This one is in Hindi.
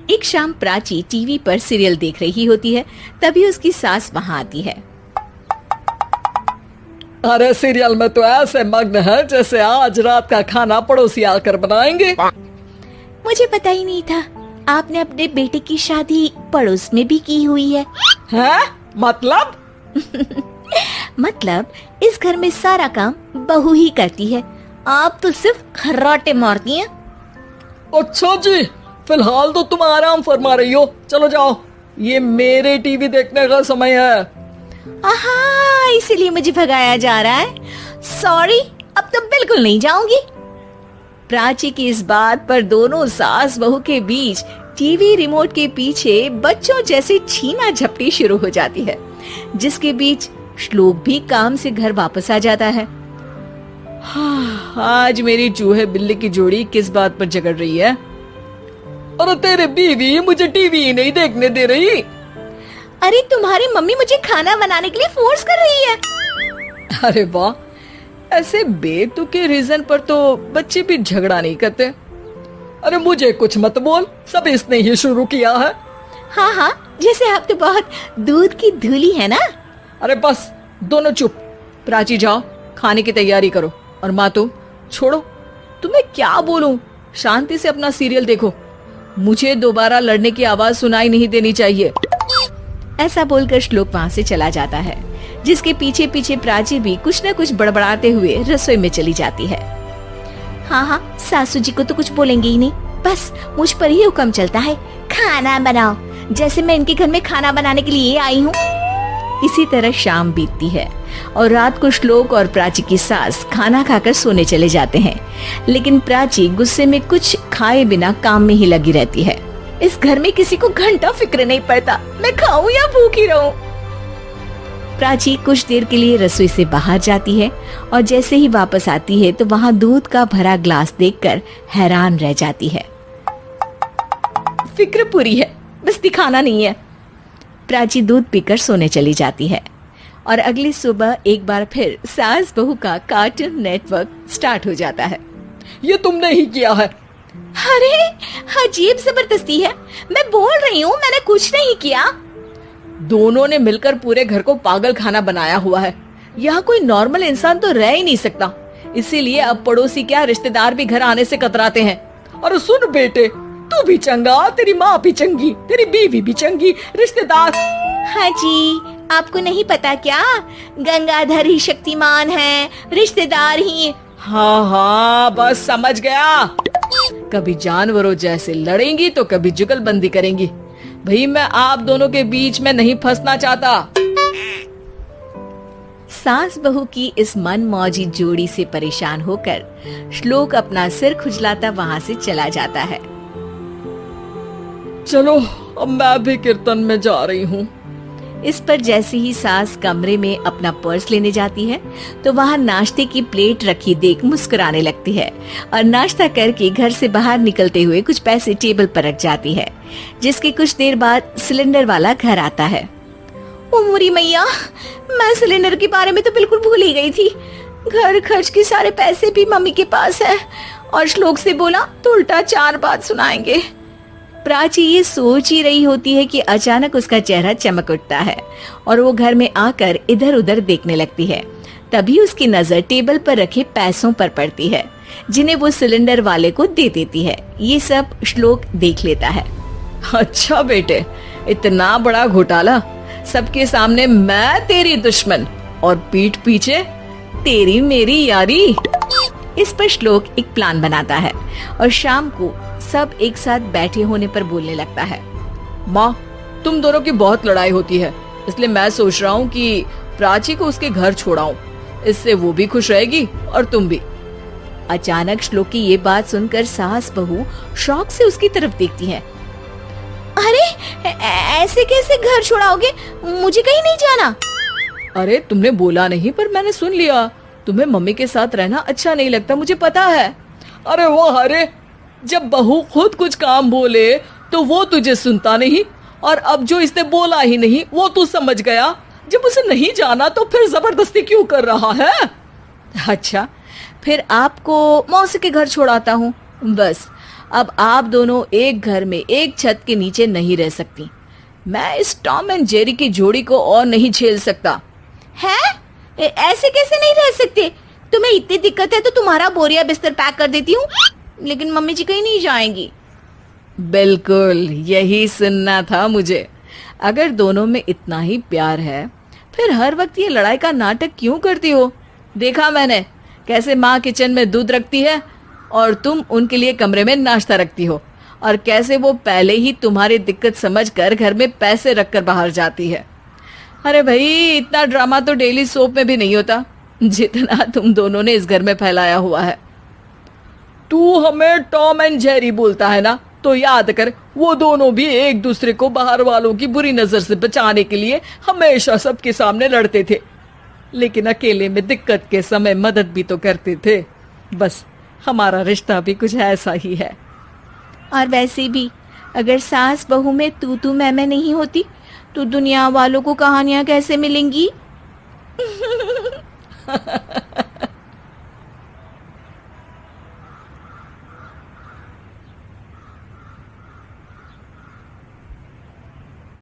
एक शाम प्राची टीवी पर सीरियल देख रही होती है। तभी उसकी सास वहाँ आती है। अरे सीरियल में तो ऐसे मग्न है जैसे आज रात का खाना पड़ोसी आकर बनाएंगे। मुझे पता ही नहीं था आपने अपने बेटे की शादी पड़ोस में भी की हुई है। हैं? मतलब? मतलब इस घर में सारा काम बहू ही करती है, आप तो सिर्फ खर्राटे मारती हैं। अच्छा जी, फिलहाल तो तुम आराम फरमा रही हो, चलो जाओ, ये मेरे टीवी देखने का समय है। आहा, इसीलिए मुझे भगाया जा रहा है। सॉरी, अब तो बिल्कुल नहीं जाऊंगी। प्राची की इस बात पर दोनों सास बहू के बीच टीवी रिमोट के पीछे बच्चों जैसे छीना झपटी शुरू हो जाती है, जिसके बीच श्लोक भी काम से घर वापस आ जाता है। हाँ, आज मेरी चूहे बिल्ली की जोड़ी किस बात पर झगड़ रही है? अरे तेरे बीवी मुझे टीवी ही नहीं देखने दे रही। अरे तुम्हारी मम्मी मुझे खाना बनाने के लिए फोर्स कर रही है। अरे वाह, ऐसे बेतुके रीजन पर तो बच्चे भी झगड़ा नहीं करते। अरे मुझे कुछ मत बोल, सब इसने ही शुरू किया है। हाँ हाँ, जैसे आप तो बहुत दूध की धूली है ना। अरे बस, दोनों चुप। प्राची जाओ, खाने की तैयारी करो। और माँ तुम छोड़ो, तुम्हें क्या बोलूं, शांति से अपना सीरियल देखो, मुझे दोबारा लड़ने की आवाज सुनाई नहीं देनी चाहिए। ऐसा बोलकर श्लोक वहाँ से चला जाता है, जिसके पीछे पीछे प्राची भी कुछ न कुछ बड़बड़ाते हुए रसोई में चली जाती है। हाँ हाँ, सासू जी को तो कुछ बोलेंगे ही नहीं, बस मुझ पर ही हुक्म चलता है, खाना बनाओ, जैसे मैं इनके घर में खाना बनाने के लिए आई हूँ। इसी तरह शाम बीतती है और रात को श्लोक और प्राची की सास खाना खाकर सोने चले जाते हैं, लेकिन प्राची गुस्से में कुछ खाए बिना काम में ही लगी रहती है। इस घर में किसी को घंटा फिक्र नहीं पड़ता, मैं खाऊं या भूखी रहूं। प्राची कुछ देर के लिए रसोई से बाहर जाती है और जैसे ही वापस आती है तो वहाँ दूध का भरा ग्लास देखकर हैरान रह जाती है। फिक्र पूरी है, बस दिखाना नहीं है। प्राची दूध पीकर सोने चली जाती है और अगली सुबह एक बार फिर सास बहू का कार्टून नेटवर्क स्टार्ट हो जाता है। ये तुमने ही किया है। अरे अजीब जबरदस्ती है, मैं बोल रही हूँ मैंने कुछ नहीं किया। दोनों ने मिलकर पूरे घर को पागल खाना बनाया हुआ है। यहाँ कोई नॉर्मल इंसान तो रह ही नहीं सकता, इसीलिए अब पड़ोसी क्या रिश्तेदार भी घर आने से कतराते हैं। और सुन बेटे, तू भी चंगा, तेरी माँ भी चंगी, तेरी बीवी भी चंगी, रिश्तेदार। हाँ जी, आपको नहीं पता क्या, गंगाधर ही शक्तिमान है, रिश्तेदार ही। हाँ हाँ, बस समझ गया। कभी जानवरों जैसे लड़ेंगी तो कभी जुगलबंदी करेंगी। भाई मैं आप दोनों के बीच में नहीं फंसना चाहता। सास बहू की इस मनमौजी जोड़ी से परेशान होकर श्लोक अपना सिर खुजलाता वहाँ से चला जाता है। चलो अब मैं भी कीर्तन में जा रही हूँ। इस पर जैसे ही सास कमरे में अपना पर्स लेने जाती है तो वहाँ नाश्ते की प्लेट रखी देख मुस्कुराने लगती है और नाश्ता करके घर से बाहर निकलते हुए कुछ पैसे टेबल पर रख जाती है, जिसके कुछ देर बाद सिलेंडर वाला घर आता है। ओ मोरी मैया, मैं सिलेंडर के बारे में तो बिल्कुल भूल ही गई थी। घर खर्च के सारे पैसे भी मम्मी के पास है और श्लोक से बोला तो उल्टा 4 बात सुनाएंगे। प्राची ये सोच ही रही होती है कि अचानक उसका चेहरा चमक उठता है और वो घर में आकर इधर उधर देखने लगती है। तभी उसकी नजर टेबल पर रखे पैसों पर पड़ती है, जिन्हें वो सिलेंडर वाले को दे देती है। ये सब श्लोक देख लेता है। अच्छा बेटे, इतना बड़ा घोटाला, सबके सामने मैं तेरी दुश्मन और पीठ पीछे तेरी मेरी यारी। इस पर श्लोक एक प्लान बनाता है और शाम को सब एक साथ बैठे होने पर बोलने लगता है। माँ, तुम दोनों की बहुत लड़ाई होती है, इसलिए मैं सोच रहा हूँ कि प्राची को उसके घर छोड़ाऊं, इससे वो भी खुश रहेगी और तुम भी। अचानक श्लोक की ये बात सुनकर सास बहू शौक से उसकी तरफ देखती है। अरे ऐसे कैसे घर छोड़ाओगे, मुझे कहीं नहीं जाना। अरे तुमने बोला नहीं पर मैंने सुन लिया, तुम्हें मम्मी के साथ रहना अच्छा नहीं लगता, मुझे पता है। अरे वाह, अरे जब बहू खुद कुछ काम बोले तो वो तुझे सुनता नहीं, और अब जो इसने बोला ही नहीं वो तू समझ गया। जब उसे नहीं जाना तो फिर जबरदस्ती क्यों कर रहा है? अच्छा, फिर आपको मौसी के घर छोड़ाता हूँ, बस अब आप दोनों एक घर में एक छत के नीचे नहीं रह सकती। मैं इस टॉम एंड जेरी की जोड़ी को और नहीं झेल सकता। है? ऐसे कैसे नहीं रह सकते? तुम्हें इतनी दिक्कत है तो तुम्हारा बोरिया बिस्तर पैक कर देती हूँ, लेकिन मम्मी जी कहीं नहीं जाएंगी। बिल्कुल यही सुनना था मुझे। अगर दोनों में इतना ही प्यार है फिर हर वक्त ये लड़ाई का नाटक क्यों करती हो? देखा मैंने कैसे माँ किचन में दूध रखती है और तुम उनके लिए कमरे में नाश्ता रखती हो, और कैसे वो पहले ही तुम्हारी दिक्कत समझकर घर में पैसे रखकर बाहर जाती है। अरे भाई, इतना ड्रामा तो डेली सोप में भी नहीं होता जितना तुम दोनों ने इस घर में फैलाया हुआ है। तू हमें टॉम एंड जेरी बोलता है ना, तो याद कर वो दोनों भी एक दूसरे को बाहर वालों की बुरी नजर से बचाने के लिए हमेशा सबके सामने लड़ते थे, लेकिन अकेले में दिक्कत के समय मदद भी तो करते थे। बस हमारा रिश्ता भी कुछ ऐसा ही है। और वैसे भी अगर सास बहू में तू मैं नहीं होती तो दुनिया वालों को कहानियां कैसे मिलेंगी?